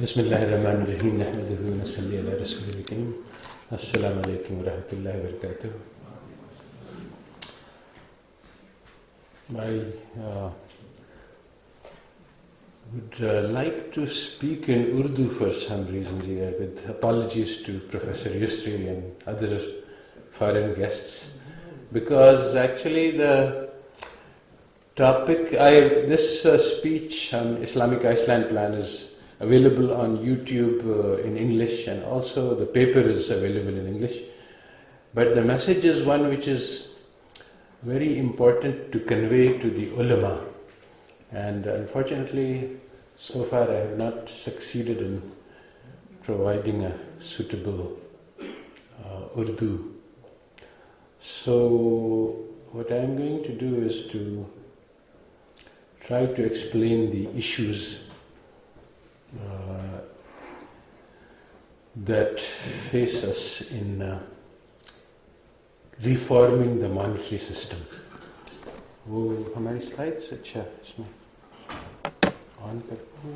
بسم اللہ الرحمن الرحیم نحمدہ ونصلی علی رسول الکریم السلام علیکم ورحمۃ اللہ وبرکاتہ. I would like to speak in Urdu for some reason here, with apologies to Professor Yusri and other foreign guests, because actually the topic, this speech on Islamic Iceland Plan is available on YouTube in English, and also the paper is available in English. But the message is one which is very important to convey to the ulama. And unfortunately, so far I have not succeeded in providing a suitable Urdu. So what I am going to do is to try to explain the issues that face us in reforming the monetary system. وہ ہماری slides اچھا اس میں آن کرتا ہوں.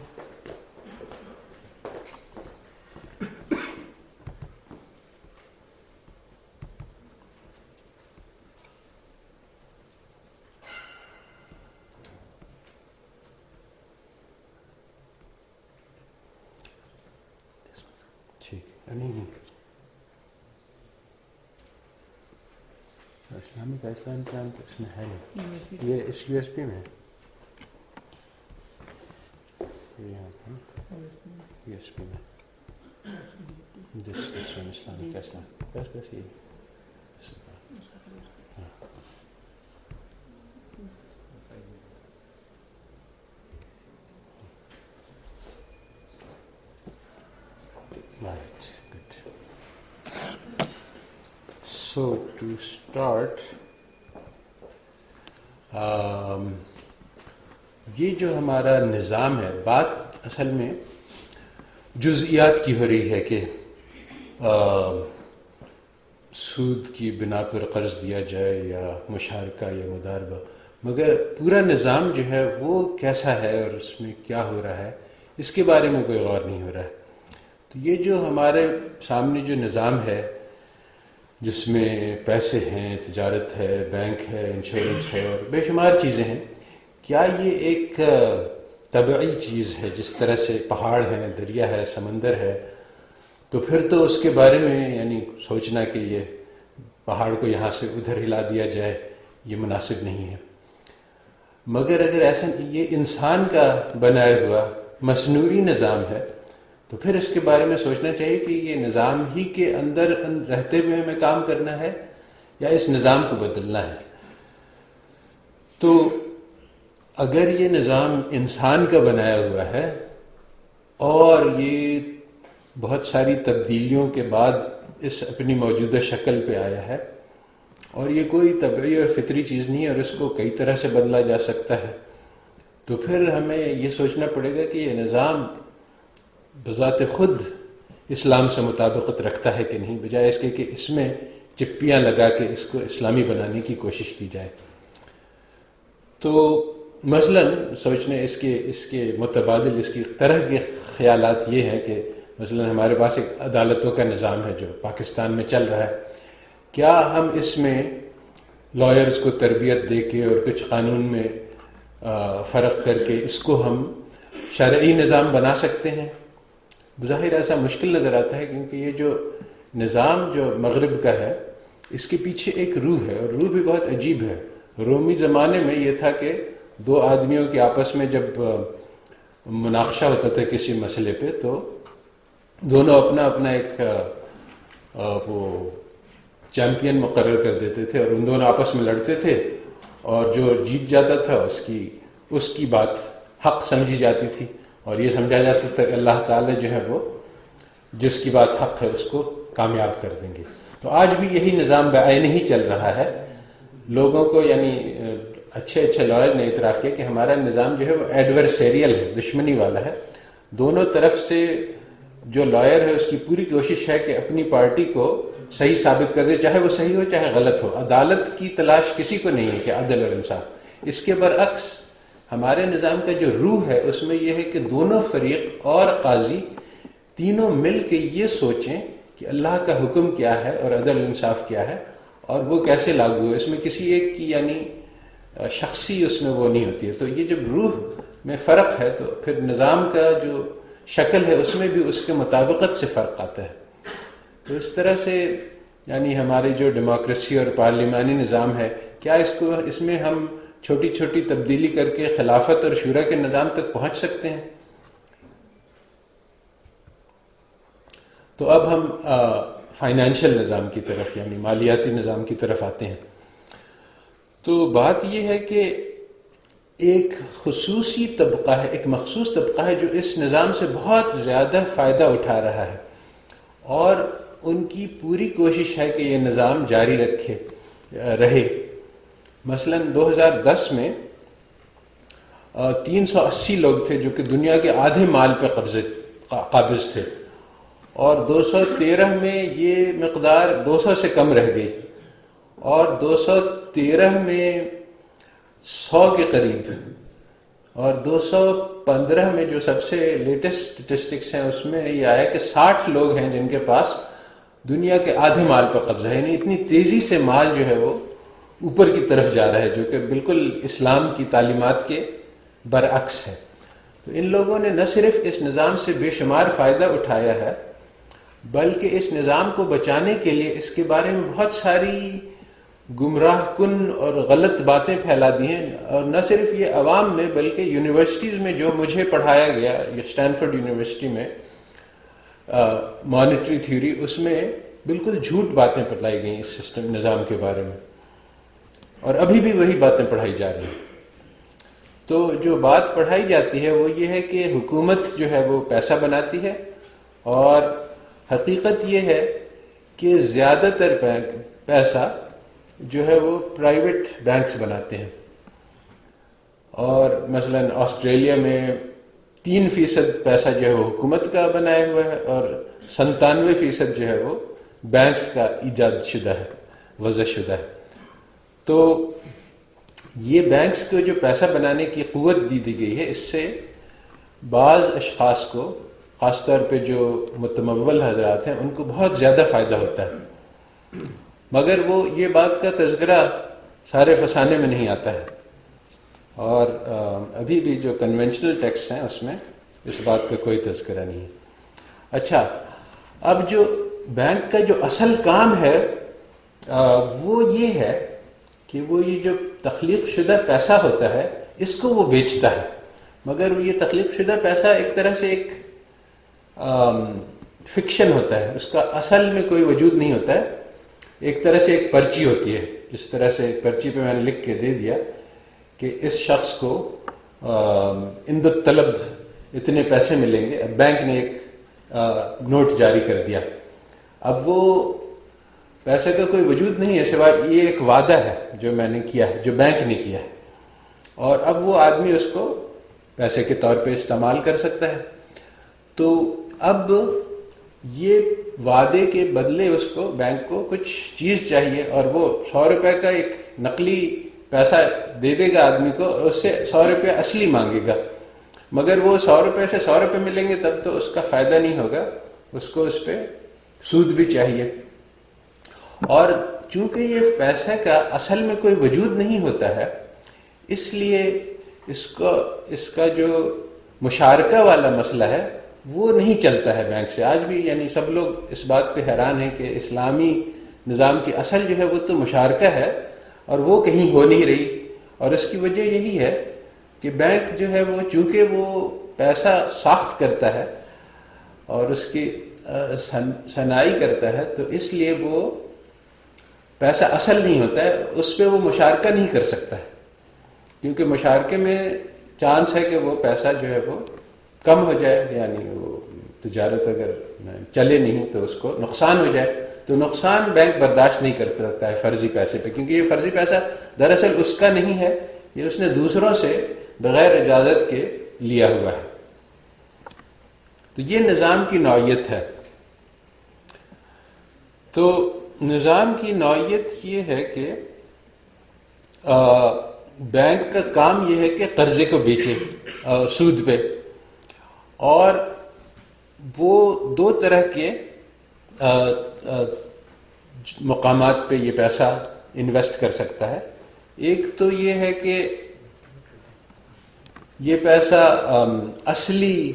نہیں Islamic Iceland plan تو اس میں ہے نہیں، یہ اس یو ایس پی میں ہے، یہاں پر یو ایس پی میں دس ون اسلامک آئسلینڈ بس یہ right. Good. So to start, یہ جو ہمارا نظام ہے، بات اصل میں جزئیات کی ہو رہی ہے کہ سود کی بنا پر قرض دیا جائے یا مشارکہ یا مداربہ، مگر پورا نظام جو ہے وہ کیسا ہے اور اس میں کیا ہو رہا ہے اس کے بارے میں کوئی غور نہیں ہو رہا ہے. تو یہ جو ہمارے سامنے جو نظام ہے جس میں پیسے ہیں، تجارت ہے، بینک ہے، انشورنس ہے اور بے شمار چیزیں ہیں، کیا یہ ایک طبعی چیز ہے؟ جس طرح سے پہاڑ ہیں، دریا ہے، سمندر ہے، تو پھر تو اس کے بارے میں یعنی سوچنا کہ یہ پہاڑ کو یہاں سے ادھر ہلا دیا جائے یہ مناسب نہیں ہے. مگر اگر ایسا یہ انسان کا بنایا ہوا مصنوعی نظام ہے تو پھر اس کے بارے میں سوچنا چاہیے کہ یہ نظام ہی کے اندر رہتے ہوئے ہمیں کام کرنا ہے یا اس نظام کو بدلنا ہے. تو اگر یہ نظام انسان کا بنایا ہوا ہے اور یہ بہت ساری تبدیلیوں کے بعد اس اپنی موجودہ شکل پہ آیا ہے اور یہ کوئی طبعی اور فطری چیز نہیں ہے اور اس کو کئی طرح سے بدلا جا سکتا ہے، تو پھر ہمیں یہ سوچنا پڑے گا کہ یہ نظام بذات خود اسلام سے مطابقت رکھتا ہے کہ نہیں، بجائے اس کے کہ اس میں چپیاں لگا کے اس کو اسلامی بنانے کی کوشش کی جائے. تو مثلاً سوچنے اس کے متبادل اس کی طرح کے خیالات یہ ہیں کہ مثلاً ہمارے پاس ایک عدالتوں کا نظام ہے جو پاکستان میں چل رہا ہے، کیا ہم اس میں لائرز کو تربیت دے کے اور کچھ قانون میں فرق کر کے اس کو ہم شرعی نظام بنا سکتے ہیں؟ بظاہر ایسا مشکل نظر آتا ہے، کیونکہ یہ جو نظام جو مغرب کا ہے اس کے پیچھے ایک روح ہے اور روح بھی بہت عجیب ہے. رومی زمانے میں یہ تھا کہ دو آدمیوں کے آپس میں جب مناقشہ ہوتا تھا کسی مسئلے پہ تو دونوں اپنا اپنا ایک وہ چیمپئن مقرر کر دیتے تھے اور ان دونوں آپس میں لڑتے تھے اور جو جیت جاتا تھا اس کی بات حق سمجھی جاتی تھی اور یہ سمجھا جاتا تھا کہ اللہ تعالی جو ہے وہ جس کی بات حق ہے اس کو کامیاب کر دیں گے. تو آج بھی یہی نظام بعین ہی چل رہا ہے. لوگوں کو یعنی اچھے لائر نے اعتراف کیا کہ ہمارا نظام جو ہے وہ ایڈورسیریل ہے، دشمنی والا ہے. دونوں طرف سے جو لائر ہے اس کی پوری کوشش ہے کہ اپنی پارٹی کو صحیح ثابت کر دے، چاہے وہ صحیح ہو چاہے غلط ہو. عدالت کی تلاش کسی کو نہیں ہے کہ عدل اور انصاف. اس کے برعکس ہمارے نظام کا جو روح ہے اس میں یہ ہے کہ دونوں فریق اور قاضی تینوں مل کے یہ سوچیں کہ اللہ کا حکم کیا ہے اور عدل انصاف کیا ہے اور وہ کیسے لاگو ہے. اس میں کسی ایک کی یعنی شخصی اس میں وہ نہیں ہوتی ہے. تو یہ جب روح میں فرق ہے تو پھر نظام کا جو شکل ہے اس میں بھی اس کے مطابقت سے فرق آتا ہے. تو اس طرح سے یعنی ہماری جو ڈیموکریسی اور پارلیمانی نظام ہے، کیا اس میں ہم چھوٹی چھوٹی تبدیلی کر کے خلافت اور شورا کے نظام تک پہنچ سکتے ہیں؟ تو اب ہم فائنینشیل نظام کی طرف یعنی مالیاتی نظام کی طرف آتے ہیں. تو بات یہ ہے کہ ایک خصوصی طبقہ ہے، ایک مخصوص طبقہ ہے جو اس نظام سے بہت زیادہ فائدہ اٹھا رہا ہے اور ان کی پوری کوشش ہے کہ یہ نظام جاری رہے. مثلا 2010 میں 380 لوگ تھے جو کہ دنیا کے آدھے مال پہ قابض تھے، اور 213 میں یہ مقدار 200 سے کم رہ گئی، اور 213 میں 100 کے قریب، اور 215 میں جو سب سے لیٹسٹ اسٹیٹسٹکس ہیں اس میں یہ آیا کہ 60 لوگ ہیں جن کے پاس دنیا کے آدھے مال پر قبضہ ہے. یعنی اتنی تیزی سے مال جو ہے وہ اوپر کی طرف جا رہا ہے، جو کہ بالکل اسلام کی تعلیمات کے برعکس ہے. تو ان لوگوں نے نہ صرف اس نظام سے بے شمار فائدہ اٹھایا ہے بلکہ اس نظام کو بچانے کے لیے اس کے بارے میں بہت ساری گمراہ کن اور غلط باتیں پھیلا دی ہیں. اور نہ صرف یہ عوام میں بلکہ یونیورسٹیز میں جو مجھے پڑھایا گیا، اسٹینفورڈ یونیورسٹی میں مانیٹری تھیوری، اس میں بالکل جھوٹ باتیں پڑھائی گئیں اس سسٹم نظام کے بارے میں، اور ابھی بھی وہی باتیں پڑھائی جا رہی ہیں. تو جو بات پڑھائی جاتی ہے وہ یہ ہے کہ حکومت جو ہے وہ پیسہ بناتی ہے، اور حقیقت یہ ہے کہ زیادہ تر پیسہ جو ہے وہ پرائیویٹ بینکس بناتے ہیں. اور مثلا آسٹریلیا میں 3% پیسہ جو ہے وہ حکومت کا بنایا ہوا ہے، اور 97% جو ہے وہ بینکس کا ایجاد شدہ ہے، وضع شدہ ہے. تو یہ بینکس کو جو پیسہ بنانے کی قوت دی گئی ہے، اس سے بعض اشخاص کو، خاص طور پہ جو متمول حضرات ہیں، ان کو بہت زیادہ فائدہ ہوتا ہے، مگر وہ یہ بات کا تذکرہ سارے فسانے میں نہیں آتا ہے. اور ابھی بھی جو کنونشنل ٹیکس ہیں اس میں اس بات کا کوئی تذکرہ نہیں ہے. اچھا، اب جو بینک کا جو اصل کام ہے وہ یہ ہے کہ وہ یہ جو تخلیق شدہ پیسہ ہوتا ہے اس کو وہ بیچتا ہے. مگر یہ تخلیق شدہ پیسہ ایک طرح سے ایک فکشن ہوتا ہے، اس کا اصل میں کوئی وجود نہیں ہوتا ہے. ایک طرح سے ایک پرچی ہوتی ہے، جس طرح سے ایک پرچی پہ میں نے لکھ کے دے دیا کہ اس شخص کو اند الطلب اتنے پیسے ملیں گے. اب بینک نے ایک نوٹ جاری کر دیا، اب وہ پیسے کا کوئی وجود نہیں ہے سوائے یہ ایک وعدہ ہے جو میں نے کیا ہے، جو بینک نے کیا ہے، اور اب وہ آدمی اس کو پیسے کے طور پہ استعمال کر سکتا ہے. تو اب یہ وعدے کے بدلے اس کو بینک کو کچھ چیز چاہیے، اور وہ 100 روپے کا ایک نقلی پیسہ دے دے گا آدمی کو، اور اس سے 100 روپے اصلی مانگے گا. مگر وہ 100 روپے سے 100 روپے ملیں گے تب تو اس کا فائدہ نہیں ہوگا، اس کو اس پہ سود بھی چاہیے. اور چونکہ یہ پیسہ کا اصل میں کوئی وجود نہیں ہوتا ہے، اس لیے اس کا جو مشارکہ والا مسئلہ ہے وہ نہیں چلتا ہے بینک سے. آج بھی یعنی سب لوگ اس بات پہ حیران ہیں کہ اسلامی نظام کی اصل جو ہے وہ تو مشارکہ ہے، اور وہ کہیں ہو نہیں رہی. اور اس کی وجہ یہی ہے کہ بینک جو ہے وہ چونکہ وہ پیسہ ساخت کرتا ہے اور اس کی صنائی کرتا ہے، تو اس لیے وہ پیسہ اصل نہیں ہوتا ہے، اس پہ وہ مشارکہ نہیں کر سکتا ہے، کیونکہ مشارکے میں چانس ہے کہ وہ پیسہ جو ہے وہ کم ہو جائے، یعنی وہ تجارت اگر چلے نہیں تو اس کو نقصان ہو جائے. تو نقصان بینک برداشت نہیں کر سکتا ہے فرضی پیسے پہ، کیونکہ یہ فرضی پیسہ دراصل اس کا نہیں ہے، یہ اس نے دوسروں سے بغیر اجازت کے لیا ہوا ہے. تو یہ نظام کی نوعیت ہے. تو نظام کی نوعیت یہ ہے کہ بینک کا کام یہ ہے کہ قرضے کو بیچے سود پہ، اور وہ دو طرح کے مقامات پہ یہ پیسہ انویسٹ کر سکتا ہے. ایک تو یہ ہے کہ یہ پیسہ اصلی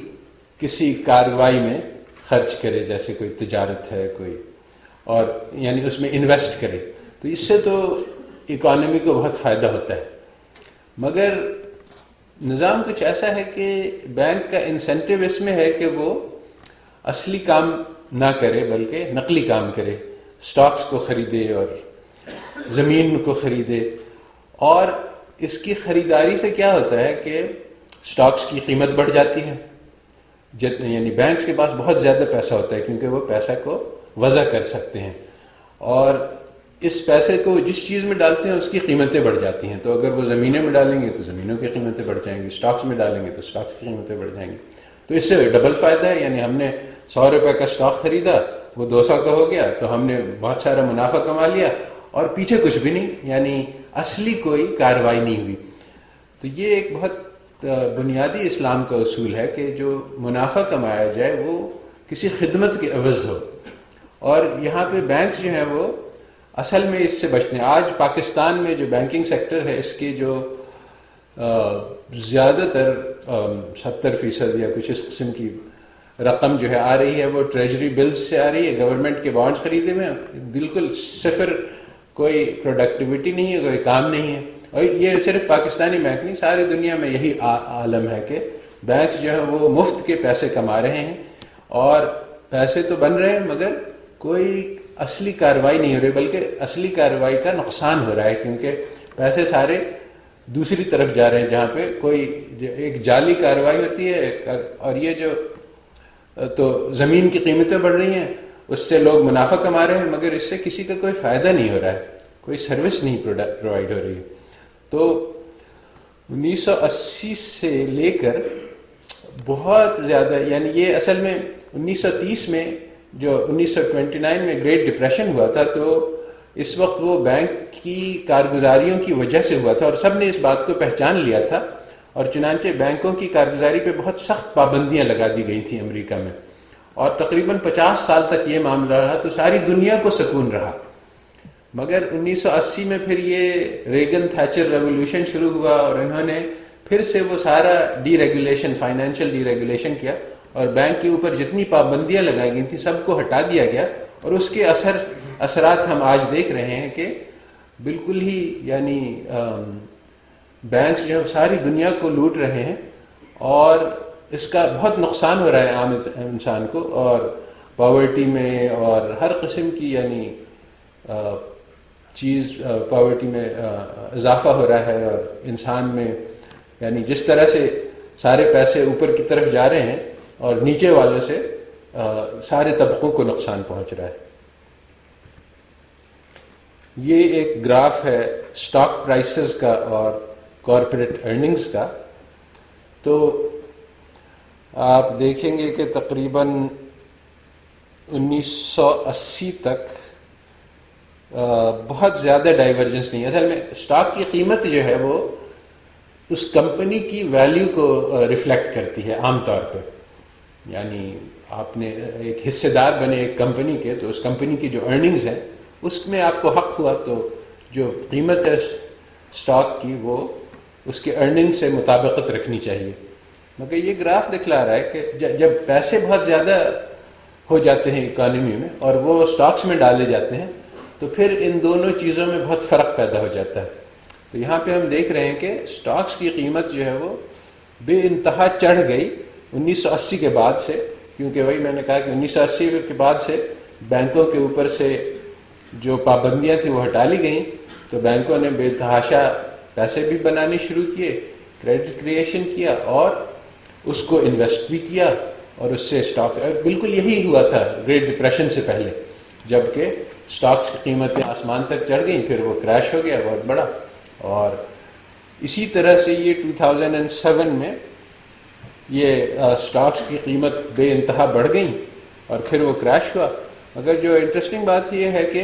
کسی کارروائی میں خرچ کرے، جیسے کوئی تجارت ہے کوئی، اور یعنی اس میں انویسٹ کرے، تو اس سے تو اکانومی کو بہت فائدہ ہوتا ہے. مگر نظام کچھ ایسا ہے کہ بینک کا انسینٹیو اس میں ہے کہ وہ اصلی کام نہ کرے بلکہ نقلی کام کرے، سٹاکس کو خریدے اور زمین کو خریدے. اور اس کی خریداری سے کیا ہوتا ہے کہ سٹاکس کی قیمت بڑھ جاتی ہے، یعنی بینکس کے پاس بہت زیادہ پیسہ ہوتا ہے کیونکہ وہ پیسہ کو وضع کر سکتے ہیں، اور اس پیسے کو وہ جس چیز میں ڈالتے ہیں اس کی قیمتیں بڑھ جاتی ہیں. تو اگر وہ زمینیں میں ڈالیں گے تو زمینوں کی قیمتیں بڑھ جائیں گی، سٹاکس میں ڈالیں گے تو سٹاکس کی قیمتیں بڑھ جائیں گی. تو اس سے ڈبل فائدہ ہے، یعنی ہم نے 100 روپے کا سٹاک خریدا، وہ 200 کا ہو گیا تو ہم نے بہت سارا منافع کما لیا، اور پیچھے کچھ بھی نہیں، یعنی اصلی کوئی کارروائی نہیں ہوئی. تو یہ ایک بہت بنیادی اسلام کا اصول ہے کہ جو منافع کمایا جائے وہ کسی خدمت کے عوض ہو. اور یہاں پہ بینکس جو ہیں وہ اصل میں اس سے بچتے ہیں. آج پاکستان میں جو بینکنگ سیکٹر ہے اس کے جو زیادہ تر 70% یا کچھ اس قسم کی رقم جو ہے آ رہی ہے وہ ٹریجری بلز سے آ رہی ہے، گورنمنٹ کے بانڈز خریدے میں، بالکل صفر، کوئی پروڈکٹیوٹی نہیں ہے، کوئی کام نہیں ہے. اور یہ صرف پاکستانی بینک نہیں، ساری دنیا میں یہی عالم ہے کہ بینکس جو ہیں وہ مفت کے پیسے کما رہے ہیں، اور پیسے تو بن رہے ہیں مگر کوئی اصلی کارروائی نہیں ہو رہی، بلکہ اصلی کارروائی کا نقصان ہو رہا ہے، کیونکہ پیسے سارے دوسری طرف جا رہے ہیں جہاں پہ کوئی ایک جعلی کارروائی ہوتی ہے. اور یہ جو تو زمین کی قیمتیں بڑھ رہی ہیں، اس سے لوگ منافع کما رہے ہیں مگر اس سے کسی کا کوئی فائدہ نہیں ہو رہا ہے، کوئی سروس نہیں پرووائڈ ہو رہی ہے. تو 1980 سے لے کر بہت زیادہ، یعنی یہ اصل میں 1930 میں جو 1929 میں گریٹ ڈپریشن ہوا تھا، تو اس وقت وہ بینک کی کارگزاریوں کی وجہ سے ہوا تھا، اور سب نے اس بات کو پہچان لیا تھا، اور چنانچہ بینکوں کی کارگزاری پہ بہت سخت پابندیاں لگا دی گئی تھیں امریکہ میں، اور تقریباً 50 سال تک یہ معاملہ رہا، تو ساری دنیا کو سکون رہا. مگر 1980 میں پھر یہ ریگن تھیچر ریولوشن شروع ہوا، اور انہوں نے پھر سے وہ سارا D regulation, financial D regulation کیا، اور بینک کے اوپر جتنی پابندیاں لگائی گئی تھیں سب کو ہٹا دیا گیا. اور اس کے اثرات ہم آج دیکھ رہے ہیں کہ بالکل ہی یعنی بینکس جو ساری دنیا کو لوٹ رہے ہیں، اور اس کا بہت نقصان ہو رہا ہے عام انسان کو، اور پاورٹی میں اور ہر قسم کی یعنی پاورٹی میں اضافہ ہو رہا ہے، اور انسان میں یعنی جس طرح سے سارے پیسے اوپر کی طرف جا رہے ہیں اور نیچے والوں سے سارے طبقوں کو نقصان پہنچ رہا ہے. یہ ایک گراف ہے سٹاک پرائسز کا اور کارپوریٹ ارننگز کا. تو آپ دیکھیں گے کہ تقریباً 1980 تک بہت زیادہ ڈائیورجنس نہیں ہے. اصل میں سٹاک کی قیمت جو ہے وہ اس کمپنی کی ویلیو کو ریفلیکٹ کرتی ہے عام طور پہ. یعنی آپ نے ایک حصے دار بنے ایک کمپنی کے، تو اس کمپنی کی جو ارننگز ہیں اس میں آپ کو حق ہوا، تو جو قیمت ہے سٹاک کی وہ اس کے ارننگ سے مطابقت رکھنی چاہیے. مگر یہ گراف دکھلا رہا ہے کہ جب پیسے بہت زیادہ ہو جاتے ہیں اکانومی میں اور وہ سٹاکس میں ڈالے جاتے ہیں، تو پھر ان دونوں چیزوں میں بہت فرق پیدا ہو جاتا ہے. تو یہاں پہ ہم دیکھ رہے ہیں کہ سٹاکس کی قیمت جو ہے وہ بے انتہا چڑھ گئی 1980 کے بعد سے، کیونکہ وہی میں نے کہا کہ 1980 کے بعد سے بینکوں کے اوپر سے جو پابندیاں تھیں وہ ہٹا لی گئیں، تو بینکوں نے بے تحاشا پیسے بھی بنانے شروع کیے، کریڈٹ کریشن کیا، اور اس کو انویسٹ بھی کیا، اور اس سے سٹاک بالکل یہی ہوا تھا گریٹ ڈپریشن سے پہلے، جبکہ سٹاکس کی قیمتیں آسمان تک چڑھ گئیں، پھر وہ کریش ہو گیا بہت بڑا. اور اسی طرح سے یہ 2007 میں یہ سٹاکس کی قیمت بے انتہا بڑھ گئیں اور پھر وہ کریش ہوا. مگر جو انٹرسٹنگ بات یہ ہے کہ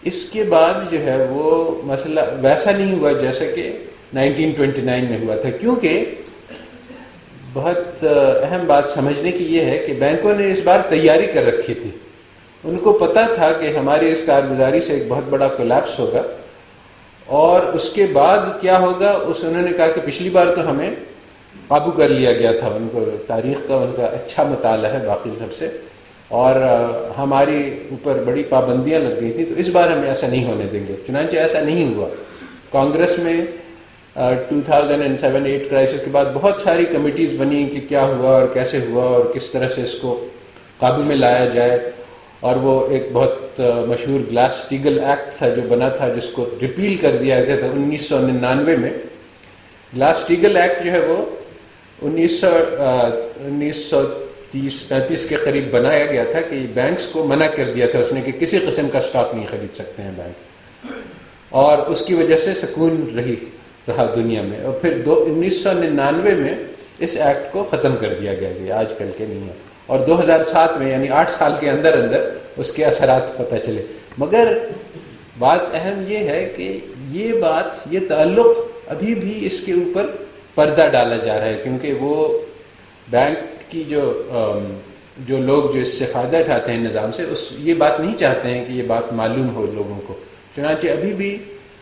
اس کے بعد جو ہے وہ مسئلہ ویسا نہیں ہوا جیسا کہ 1929 میں ہوا تھا، کیونکہ بہت اہم بات سمجھنے کی یہ ہے کہ بینکوں نے اس بار تیاری کر رکھی تھی. ان کو پتہ تھا کہ ہماری اس کارگزاری سے ایک بہت بڑا کولیپس ہوگا، اور اس کے بعد کیا ہوگا انہوں نے کہا کہ پچھلی بار تو ہمیں قابو کر لیا گیا تھا. ان کو تاریخ کا ان کا اچھا مطالعہ ہے باقی سب سے، اور ہماری اوپر بڑی پابندیاں لگ گئی تھیں، تو اس بار ہم ایسا نہیں ہونے دیں گے. چنانچہ ایسا نہیں ہوا. کانگریس میں 2007-8 کرائسس کے بعد بہت ساری کمیٹیز بنی کہ کیا ہوا اور کیسے ہوا اور کس طرح سے اس کو قابو میں لایا جائے. اور وہ ایک بہت مشہور گلاس اسٹیگل ایکٹ تھا جو بنا تھا، جس کو ریپیل کر دیا گیا تھا 1999 میں. گلاس اسٹیگل ایکٹ جو ہے وہ 1930-35 کے قریب بنایا گیا تھا کہ بینکس کو منع کر دیا تھا اس نے کہ کسی قسم کا اسٹاک نہیں خرید سکتے ہیں بینک، اور اس کی وجہ سے سکون رہا دنیا میں. اور پھر 1999 میں اس ایکٹ کو ختم کر دیا گیا کہ آج کل کے نہیں ہے، اور 2007 میں یعنی 8 سال کے اندر اس کے اثرات پتہ چلے. مگر بات اہم یہ ہے کہ یہ تعلق ابھی بھی اس کے اوپر پردہ ڈالا جا رہا ہے، کیونکہ وہ بینک کی جو لوگ جو اس سے فائدہ اٹھاتے ہیں نظام سے، یہ بات نہیں چاہتے ہیں کہ یہ بات معلوم ہو لوگوں کو. چنانچہ ابھی بھی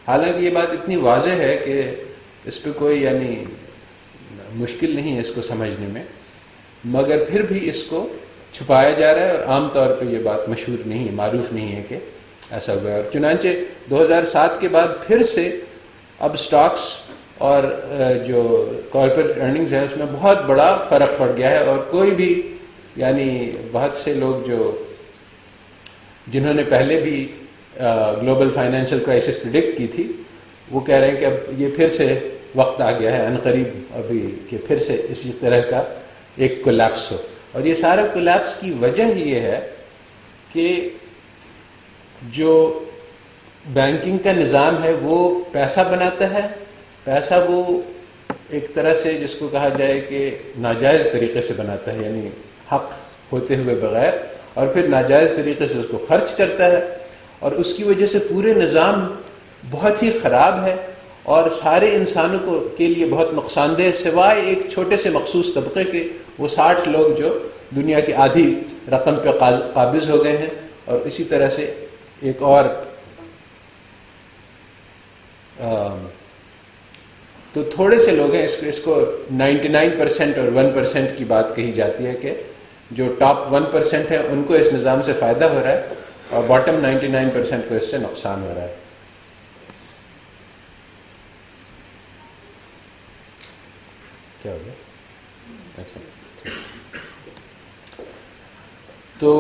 حالانکہ یہ بات اتنی واضح ہے کہ اس پہ کوئی یعنی مشکل نہیں ہے اس کو سمجھنے میں، مگر پھر بھی اس کو چھپایا جا رہا ہے، اور عام طور پہ یہ بات مشہور نہیں ہے، معروف نہیں ہے کہ ایسا ہوا ہے. اور چنانچہ 2007 کے بعد پھر سے اب سٹاکس اور جو کارپوریٹ ارننگز ہیں اس میں بہت بڑا فرق پڑ گیا ہے. اور کوئی بھی یعنی بہت سے لوگ جنہوں نے پہلے بھی گلوبل فائنینشیل کرائسس پریڈکٹ کی تھی، وہ کہہ رہے ہیں کہ اب یہ پھر سے وقت آ گیا ہے عنقریب ابھی کہ پھر سے اسی طرح کا ایک کولیپس ہو. اور یہ سارا کولیپس کی وجہ یہ ہے کہ جو بینکنگ کا نظام ہے وہ پیسہ بناتا ہے. پیسہ وہ ایک طرح سے جس کو کہا جائے کہ ناجائز طریقے سے بناتا ہے، یعنی حق ہوتے ہوئے بغیر، اور پھر ناجائز طریقے سے اس کو خرچ کرتا ہے، اور اس کی وجہ سے پورے نظام بہت ہی خراب ہے اور سارے انسانوں کے لیے بہت نقصان دہ، سوائے ایک چھوٹے سے مخصوص طبقے کے، وہ 60 لوگ جو دنیا کی آدھی رقم پہ قابض ہو گئے ہیں. اور اسی طرح سے ایک اور تو تھوڑے سے لوگ ہیں، اس کو 99% اور 1% کی بات کہی جاتی ہے کہ جو ٹاپ 1% ہے ان کو اس نظام سے فائدہ ہو رہا ہے، اور باٹم 99% کو اس سے نقصان ہو رہا ہے. کیا ہو گیا؟ تو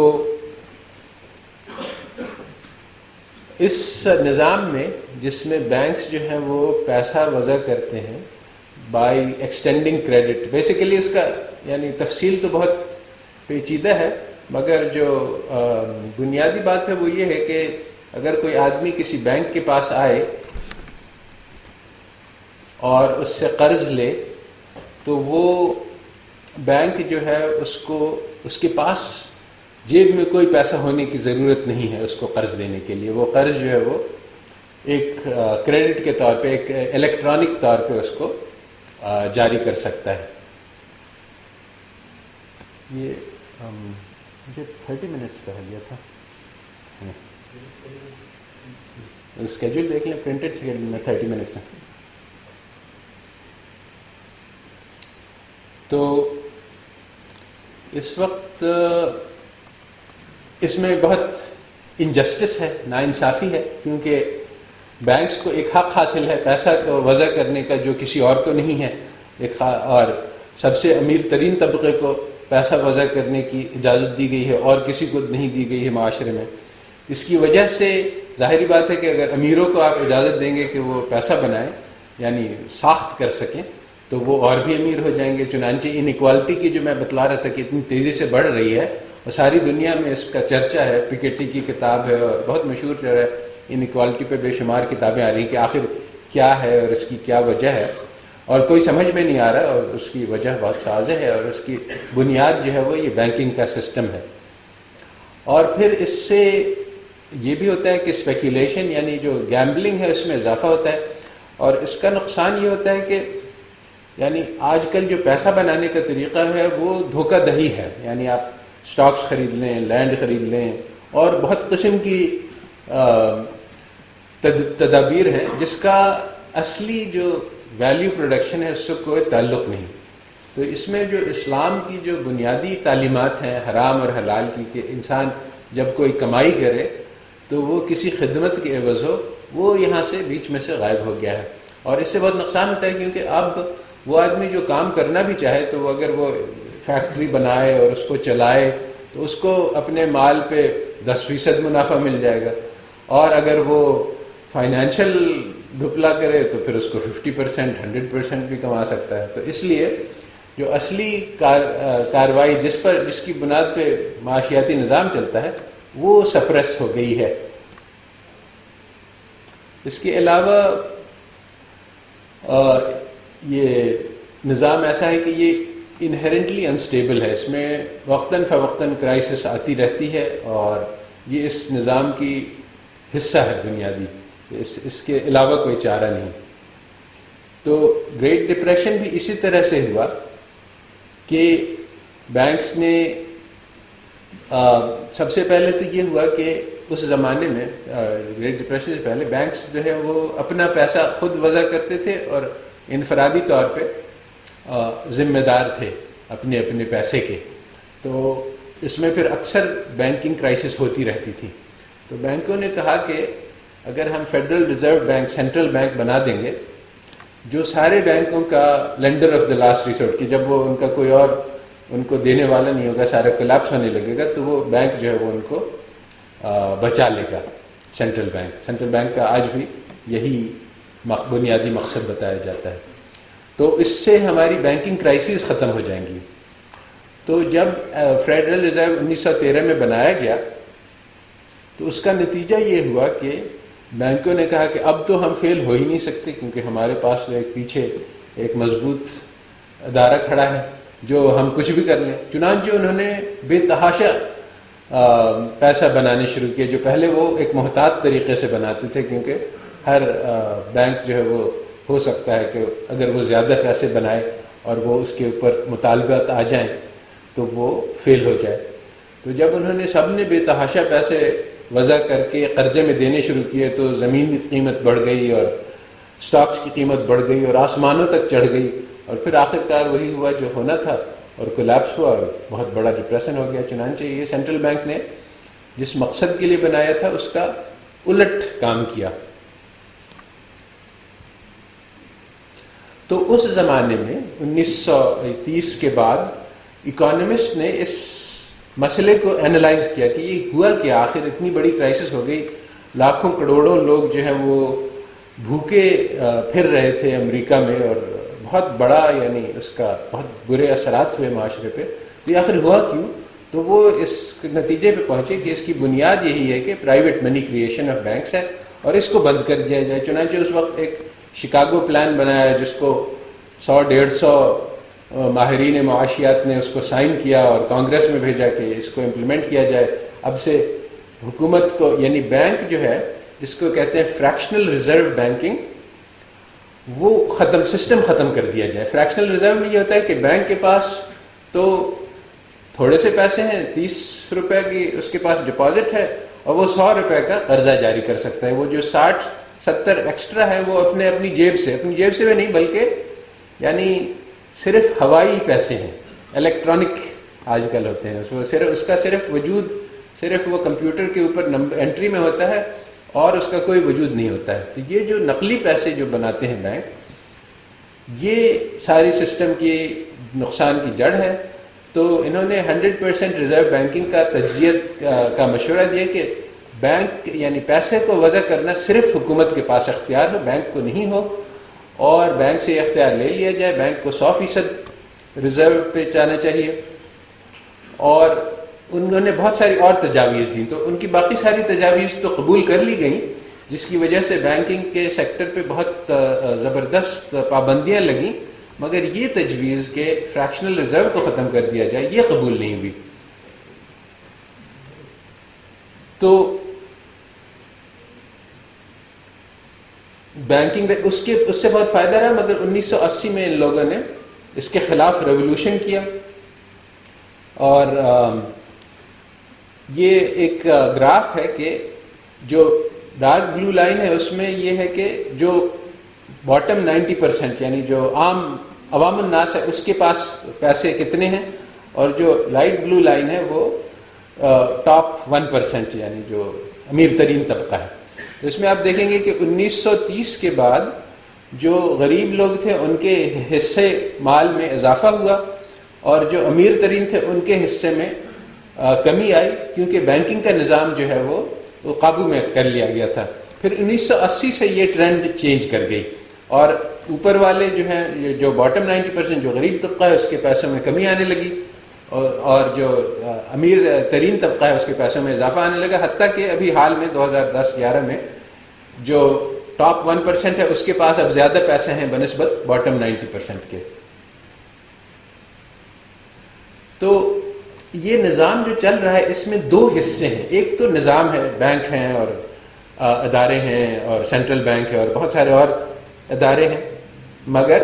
اس نظام میں جس میں بینکس جو ہیں وہ پیسہ وضع کرتے ہیں بائی ایکسٹینڈنگ کریڈٹ، بیسیکلی اس کا یعنی تفصیل تو بہت پیچیدہ ہے، مگر جو بنیادی بات ہے وہ یہ ہے کہ اگر کوئی آدمی کسی بینک کے پاس آئے اور اس سے قرض لے، تو وہ بینک جو ہے اس کے پاس جیب میں کوئی پیسہ ہونے کی ضرورت نہیں ہے اس کو قرض دینے کے لیے. وہ قرض جو ہے وہ ایک کریڈٹ کے طور پہ، ایک الیکٹرانک طور پہ اس کو جاری کر سکتا ہے. یہ مجھے 30 منٹس کہا گیا تھا، اسکیجول دیکھ لیں، پرنٹڈ اسکیجول میں 30 منٹس ہیں. تو اس وقت اس میں بہت انجسٹس ہے، ناانصافی ہے، کیونکہ بینکس کو ایک حق حاصل ہے پیسہ کو وضع کرنے کا جو کسی اور کو نہیں ہے، اور سب سے امیر ترین طبقے کو پیسہ وضع کرنے کی اجازت دی گئی ہے اور کسی کو نہیں دی گئی ہے معاشرے میں. اس کی وجہ سے ظاہری بات ہے کہ اگر امیروں کو آپ اجازت دیں گے کہ وہ پیسہ بنائیں، یعنی ساخت کر سکیں، تو وہ اور بھی امیر ہو جائیں گے. چنانچہ ان ایکوالٹی کی جو میں بتلا رہا تھا کہ اتنی تیزی سے بڑھ رہی ہے، اور ساری دنیا میں اس کا چرچا ہے. پیکیٹی کی کتاب ہے اور بہت مشہور جو ہے ان ایکوالٹی پہ بے شمار کتابیں آ رہی ہیں کہ آخر کیا ہے اور اس کی کیا وجہ ہے، اور کوئی سمجھ میں نہیں آ رہا، اور اس کی وجہ بہت واضح ہے، اور اس کی بنیاد جو ہے وہ یہ بینکنگ کا سسٹم ہے. اور پھر یہ بھی ہوتا ہے کہ اسپیکولیشن یعنی جو گیمبلنگ ہے اس میں اضافہ ہوتا ہے، اور اس کا نقصان یہ ہوتا ہے کہ یعنی آج کل جو پیسہ بنانے کا طریقہ ہے وہ دھوکہ دہی ہے، یعنی آپ سٹاکس خرید لیں، لینڈ خرید لیں، اور بہت قسم کی تدابیر ہیں جس کا اصلی جو ویلیو پروڈکشن ہے اس سے کوئی تعلق نہیں۔ تو اس میں جو اسلام کی جو بنیادی تعلیمات ہیں حرام اور حلال کی، کہ انسان جب کوئی کمائی کرے تو وہ کسی خدمت کے عوض ہو، وہ یہاں سے بیچ میں سے غائب ہو گیا ہے، اور اس سے بہت نقصان ہوتا ہے، کیونکہ اب وہ آدمی جو کام کرنا بھی چاہے تو اگر وہ فیکٹری بنائے اور اس کو چلائے تو اس کو اپنے مال پہ 10% منافع مل جائے گا، اور اگر وہ فائنینشیل دھپلا کرے تو پھر اس کو 50% 100% بھی کما سکتا ہے۔ تو اس لیے جو اصلی کارروائی جس کی بنیاد پہ معاشیاتی نظام چلتا ہے وہ سپریس ہو گئی ہے۔ اس کے علاوہ یہ نظام ایسا ہے کہ یہ انہیرنٹلی انسٹیبل ہے، اس میں وقتاً فوقتاً کرائسس آتی رہتی ہے، اور یہ اس نظام کی حصہ ہے بنیادی، اس کے علاوہ کوئی چارہ نہیں۔ تو گریٹ ڈپریشن بھی اسی طرح سے ہوا کہ بینکس نے سب سے پہلے تو یہ ہوا کہ اس زمانے میں گریٹ ڈپریشن سے پہلے بینکس جو ہے وہ اپنا پیسہ خود وضع کرتے تھے اور انفرادی طور پہ ذمہ دار تھے اپنے اپنے پیسے کے، تو اس میں پھر اکثر بینکنگ کرائسس ہوتی رہتی تھی۔ تو بینکوں نے کہا کہ اگر ہم federal reserve bank central bank بنا دیں گے جو سارے بینکوں کا lander of the last resort, کہ جب وہ ان کا کوئی اور ان کو دینے والا نہیں ہوگا، سارا کولیپس ہونے لگے گا، تو وہ بینک جو ہے وہ ان کو بچا لے گا، سینٹرل بینک کا آج بھی یہی بنیادی مقصد بتایا جاتا ہے۔ تو اس سے ہماری بینکنگ کرائسس ختم ہو جائیں گی۔ تو جب فیڈرل ریزرو 1913 میں بنایا گیا تو اس کا نتیجہ یہ ہوا کہ بینکوں نے کہا کہ اب تو ہم فیل ہو ہی نہیں سکتے، کیونکہ ہمارے پاس جو ایک پیچھے ایک مضبوط ادارہ کھڑا ہے جو ہم کچھ بھی کر لیں۔ چنانچہ انہوں نے بے تحاشا پیسہ بنانے شروع کیے، جو پہلے وہ ایک محتاط طریقے سے بناتے تھے، کیونکہ ہر بینک جو ہے وہ ہو سکتا ہے کہ اگر وہ زیادہ پیسے بنائے اور وہ اس کے اوپر مطالبات آ جائیں تو وہ فیل ہو جائے۔ تو جب انہوں نے سب نے بے تحاشا پیسے وضع کر کے قرضے میں دینے شروع کیے تو زمین کی قیمت بڑھ گئی اور سٹاکس کی قیمت بڑھ گئی اور آسمانوں تک چڑھ گئی، اور پھر آخرکار وہی ہوا جو ہونا تھا اور کولیپس ہوا اور بہت بڑا ڈپریشن ہو گیا۔ چنانچہ یہ سینٹرل بینک نے جس مقصد کے لیے بنایا تھا اس کا الٹ کام کیا۔ تو اس زمانے میں 1930 کے بعد اکانومسٹ نے اس مسئلے کو اینالائز کیا کہ یہ ہوا کہ آخر اتنی بڑی کرائسس ہو گئی، لاکھوں کروڑوں لوگ جو ہیں وہ بھوکے پھر رہے تھے امریکہ میں، اور بہت بڑا یعنی اس کا بہت برے اثرات ہوئے معاشرے پہ۔ یہ آخر ہوا کیوں؟ تو وہ اس نتیجے پہ پہنچے کہ اس کی بنیاد یہی ہے کہ private money creation of banks ہے اور اس کو بند کر دیا جائے۔ چنانچہ اس وقت ایک شکاگو پلان بنایا جس کو 100-150 ماہرین معاشیات نے اس کو سائن کیا اور کانگریس میں بھیجا کہ اس کو امپلیمنٹ کیا جائے۔ اب سے حکومت کو یعنی بینک جو ہے جس کو کہتے ہیں فریکشنل ریزرو بینکنگ، وہ سسٹم ختم کر دیا جائے۔ فریکشنل ریزرو میں یہ ہوتا ہے کہ بینک کے پاس تو تھوڑے سے پیسے ہیں، 30 روپے کی اس کے پاس ڈپازٹ ہے اور وہ 100 روپے کا قرضہ جاری کر سکتا ہے۔ وہ جو 60-70 ایکسٹرا ہے وہ اپنی جیب سے بھی نہیں، بلکہ یعنی صرف ہوائی پیسے ہیں، الیکٹرانک آج کل ہوتے ہیں، اس کا صرف وجود صرف وہ کمپیوٹر کے اوپر انٹری میں ہوتا ہے اور اس کا کوئی وجود نہیں ہوتا ہے۔ تو یہ جو نقلی پیسے جو بناتے ہیں بینک، یہ ساری سسٹم کی نقصان کی جڑ ہے۔ تو انہوں نے 100% ریزرو بینکنگ کا تجزیت کا مشورہ دیا کہ بینک یعنی پیسے کو وضع کرنا صرف حکومت کے پاس اختیار ہو، بینک کو نہیں ہو، اور بینک سے یہ اختیار لے لیا جائے، بینک کو 100% ریزرو پہ جانا چاہیے۔ اور انہوں نے بہت ساری اور تجاویز دیں، تو ان کی باقی ساری تجاویز تو قبول کر لی گئیں، جس کی وجہ سے بینکنگ کے سیکٹر پہ بہت زبردست پابندیاں لگیں، مگر یہ تجویز کہ فریکشنل ریزرو کو ختم کر دیا جائے یہ قبول نہیں ہوئی۔ تو بینکنگ اس سے بہت فائدہ رہا، مگر 1980 میں ان لوگوں نے اس کے خلاف ریولوشن کیا، اور یہ ایک گراف ہے کہ جو ڈارک بلو لائن ہے اس میں یہ ہے کہ جو باٹم 90%، یعنی جو عوام الناس ہے اس کے پاس پیسے کتنے ہیں، اور جو لائٹ بلو لائن ہے وہ ٹاپ 1%، یعنی جو امیر ترین طبقہ ہے۔ تو اس میں آپ دیکھیں گے کہ 1930 کے بعد جو غریب لوگ تھے ان کے حصے مال میں اضافہ ہوا، اور جو امیر ترین تھے ان کے حصے میں کمی آئی، کیونکہ بینکنگ کا نظام جو ہے وہ قابو میں کر لیا گیا تھا۔ پھر 1980 سے یہ ٹرینڈ چینج کر گئی، اور اوپر والے جو ہیں جو باٹم 90% جو غریب طبقہ ہے اس کے پیسوں میں کمی آنے لگی، اور جو امیر ترین طبقہ ہے اس کے پیسوں میں اضافہ آنے لگا، حتیٰ کہ ابھی حال میں 2010-11 میں جو ٹاپ 1% ہے اس کے پاس اب زیادہ پیسے ہیں بنسبت باٹم 90% کے۔ تو یہ نظام جو چل رہا ہے اس میں دو حصے ہیں، ایک تو نظام ہے، بینک ہیں اور ادارے ہیں اور سینٹرل بینک ہے اور بہت سارے اور ادارے ہیں، مگر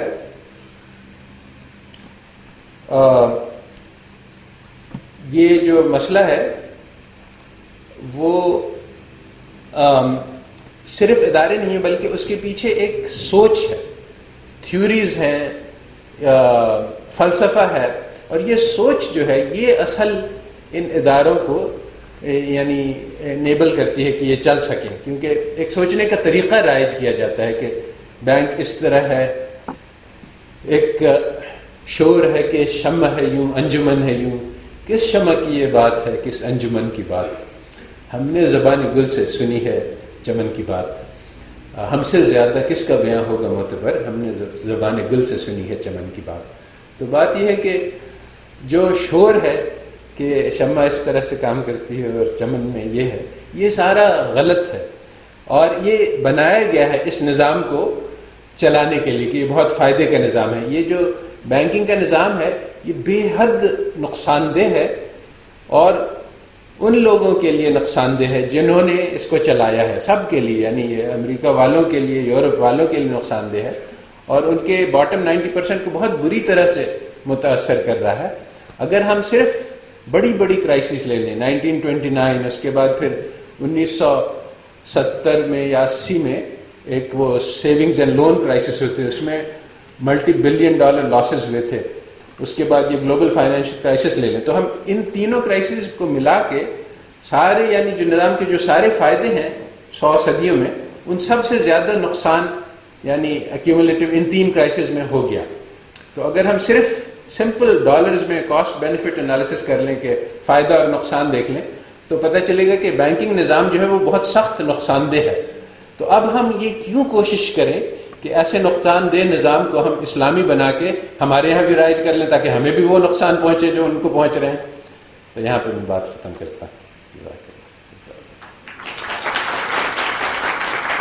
یہ جو مسئلہ ہے وہ صرف ادارے نہیں ہیں بلکہ اس کے پیچھے ایک سوچ ہے، تھیوریز ہیں، فلسفہ ہے، اور یہ سوچ جو ہے یہ اصل ان اداروں کو یعنی انیبل کرتی ہے کہ یہ چل سکیں، کیونکہ ایک سوچنے کا طریقہ رائج کیا جاتا ہے کہ بینک اس طرح ہے، ایک شور ہے کہ شمع ہے یوں، انجمن ہے یوں، کس شمع کی یہ بات ہے، کس انجمن کی بات، ہم نے زبان گل سے سنی ہے چمن کی بات، ہم سے زیادہ کس کا بیاں ہوگا معتبر، ہم نے زبان گل سے سنی ہے چمن کی بات۔ تو بات یہ ہے کہ جو شور ہے کہ شمع اس طرح سے کام کرتی ہے اور چمن میں یہ ہے، یہ سارا غلط ہے، اور یہ بنایا گیا ہے اس نظام کو چلانے کے لیے کہ یہ بہت فائدے کا نظام ہے۔ یہ جو بینکنگ کا نظام ہے یہ بے حد نقصان دہ ہے، اور ان لوگوں کے لیے نقصان دہ ہے جنہوں نے اس کو چلایا ہے، سب کے لیے، یعنی یہ امریکہ والوں کے لیے، یورپ والوں کے لیے نقصان دہ ہے، اور ان کے باٹم 90% کو بہت بری طرح سے متاثر کر رہا ہے۔ اگر ہم صرف بڑی بڑی کرائسس لے لیں، 1929، اس کے بعد پھر 1970 میں یا 80 میں ایک وہ سیونگز اینڈ لون کرائسس ہوتے، اس میں ملٹی بلین ڈالر لاسز ہوئے تھے، اس کے بعد یہ گلوبل فائنینشیل کرائسس لے لیں، تو ہم ان تینوں کرائسس کو ملا کے سارے، یعنی جو نظام کے جو سارے فائدے ہیں 100 صدیوں میں، ان سب سے زیادہ نقصان یعنی ایکیومولیٹو ان تین کرائسس میں ہو گیا۔ تو اگر ہم صرف سمپل ڈالرز میں کاسٹ بینیفٹ انالیسس کر لیں کہ فائدہ اور نقصان دیکھ لیں تو پتہ چلے گا کہ بینکنگ نظام جو ہے وہ بہت سخت نقصان دہ ہے۔ تو اب ہم یہ کیوں کوشش کریں کہ ایسے نقصان دہ نظام کو ہم اسلامی بنا کے ہمارے یہاں بھی رائج کر لیں تاکہ ہمیں بھی وہ نقصان پہنچے جو ان کو پہنچ رہے ہیں۔ تو یہاں پہ میں بات ختم کرتا ہوں۔